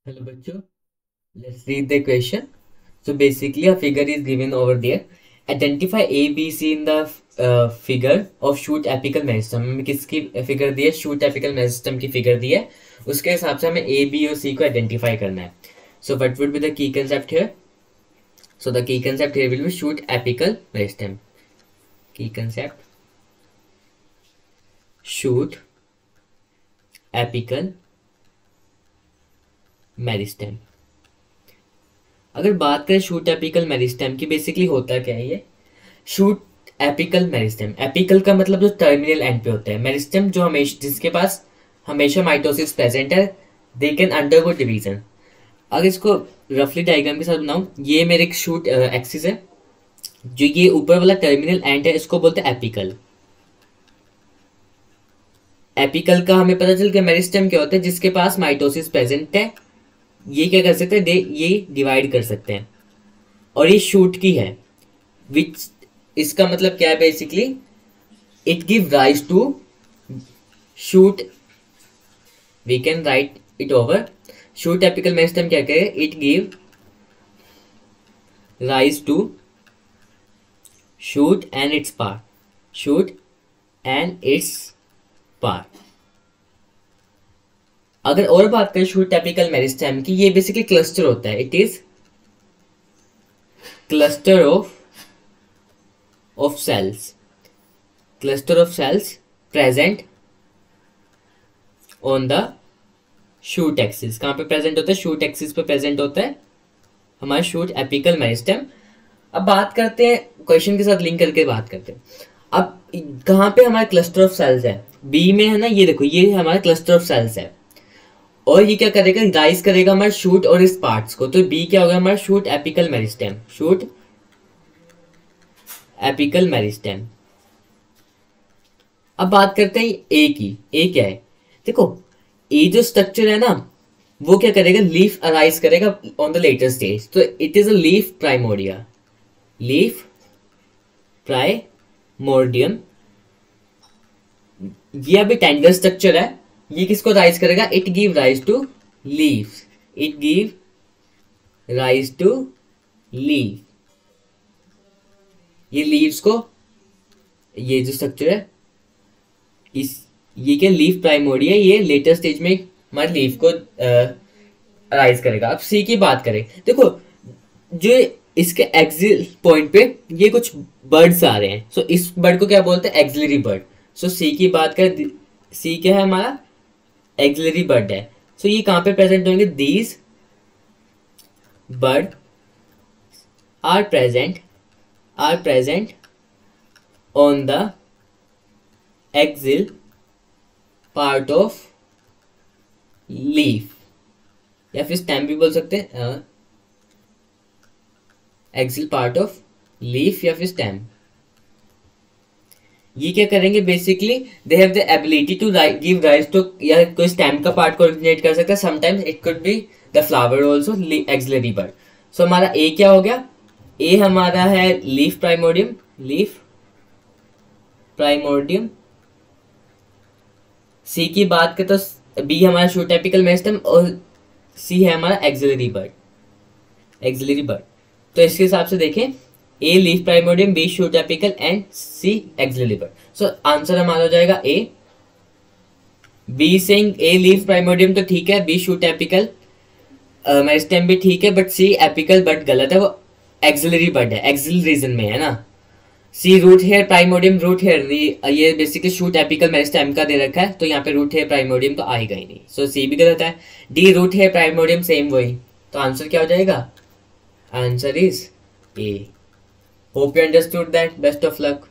Hello, Bacho. Let's read the question. So basically, a figure is given over there. Identify A, B, C in the figure of shoot apical meristem. हमें किसकी figure दी है? Shoot apical meristem की figure दी है. उसके हिसाब से हमें A, B और C को आइडेंटिफाई करना है. So what would be the key concept here? So the key concept here will be shoot apical meristem. Key concept: shoot apical meristem. अगर बात करें शूट एपिकल मेरिस्टेम की, बेसिकली होता क्या है ये शूट एपिकल मेरिस्टेम? एपिकल का मतलब जो टर्मिनल एंड पे होता है, मेरिस्टेम जो हमेशा जिसके पास हमेशा माइटोसिस प्रेजेंट है, दे कैन अंडरगो डिवीजन. अगर इसको रफली डायग्राम के साथ बनाऊं, ये मेरे एक शूट एक्सिस है, जो ये ऊपर वाला टर्मिनल एंड है इसको बोलते हैं एपिकल. एपिकल का हमें पता चल गया मेरिस्टेम क्या होता है, जिसके पास माइटोसिस प्रेजेंट है. ये क्या कर सकते हैं, ये डिवाइड कर सकते हैं. और ये शूट की है, विच इसका मतलब क्या है, basically it give rise to shoot. We can write it over. Shoot apical meristem क्या कहे, it give rise to shoot and its part. Shoot and its part. अगर और बात करें शूट एपिकल मेरिस्टेम की, ये बेसिकली क्लस्टर होता है. It is cluster of cells. Cluster of cells present on the shoot axis. कहां पे प्रेजेंट होता है? शूट एक्सिस पे प्रेजेंट होता है हमारा शूट एपिकल मेरिस्टेम. अब बात करते हैं, क्वेश्चन के साथ लिंक करके बात करते हैं. अब कहां पे हमारा क्लस्टर ऑफ सेल्स है? बी में है ना. ये देखो, ये हमारा क्लस्टर ऑफ सेल्स है, और ये क्या करेगा, राइज करेगा हमारे शूट और इस पार्ट्स को. तो बी क्या होगा, हमारा shoot apical meristem. Shoot apical meristem. अब बात करते हैं ए की. ए क्या है? देखो, ए जो स्ट्रक्चर है ना, वो क्या करेगा, लीफ अराइज करेगा ऑन द लेटर स्टेज. तो it is a leaf primordia. Leaf primordium. ये अभी टेंडर स्ट्रक्चर है. ये किसको राइज करेगा? It give rise to leaves. It give rise to leave. ये लीव्स को, ये जो स्ट्रक्चर है, इस ये क्या, लीफ प्राइमोडिया, ये लेटर स्टेज में हमारे लीफ को राइज करेगा. अब सी की बात करें, देखो जो इसके एक्सिल पॉइंट पे ये कुछ बर्ड्स आ रहे हैं. सो इस बर्ड को क्या बोलते हैं? Axillary bird. सो सी की बात करें, सी क्या है हमारा? एक्सिलरी बर्ड है. सो ये कहां पे प्रेजेंट होंगे? These bud are present on the axil part of leaf, या फिर स्टेम भी बोल सकते हैं. एक्सिल पार्ट ऑफ लीफ या फिर स्टेम. ये क्या करेंगे, basically they have the ability to give rise to, या कोई स्टेम का पार्ट को ओरिजिनेट कर सकता है. Sometimes it could be the flower also, axillary bird. So हमारा ए क्या हो गया? ए हमारा है leaf primordium. Leaf primordium. C की बात करें तो बी हमारा शूट एपिकल मेरिस्टेम, और सी है हमारा एक्सिलरी बर्ड. Axillary bud. तो इसके हिसाब से देखें, A leaf primordium, B shoot apical end C axillary bird. So answer हमारा हो जाएगा A. B saying A leaf primordium तो ठीक है, बी शूट एपिकल मेरिस्टेम भी ठीक है, बट सी एपिकल बर्ड गलत है, वो एक्सिलरी बर्ड है, एक्सिल रीजन में है ना. C root hair primordium, root hair ये बेसिकली शूट एपिकल मेरिस्टेम का दे रखा है, तो यहाँ पे रूट हेयर प्राइमोडियम तो आएगा ही नहीं. सो सी भी गलत है. D root hair primordium same वही. तो आंसर क्या हो जाएगा? Answer is A. Hope you understood that. Best of luck.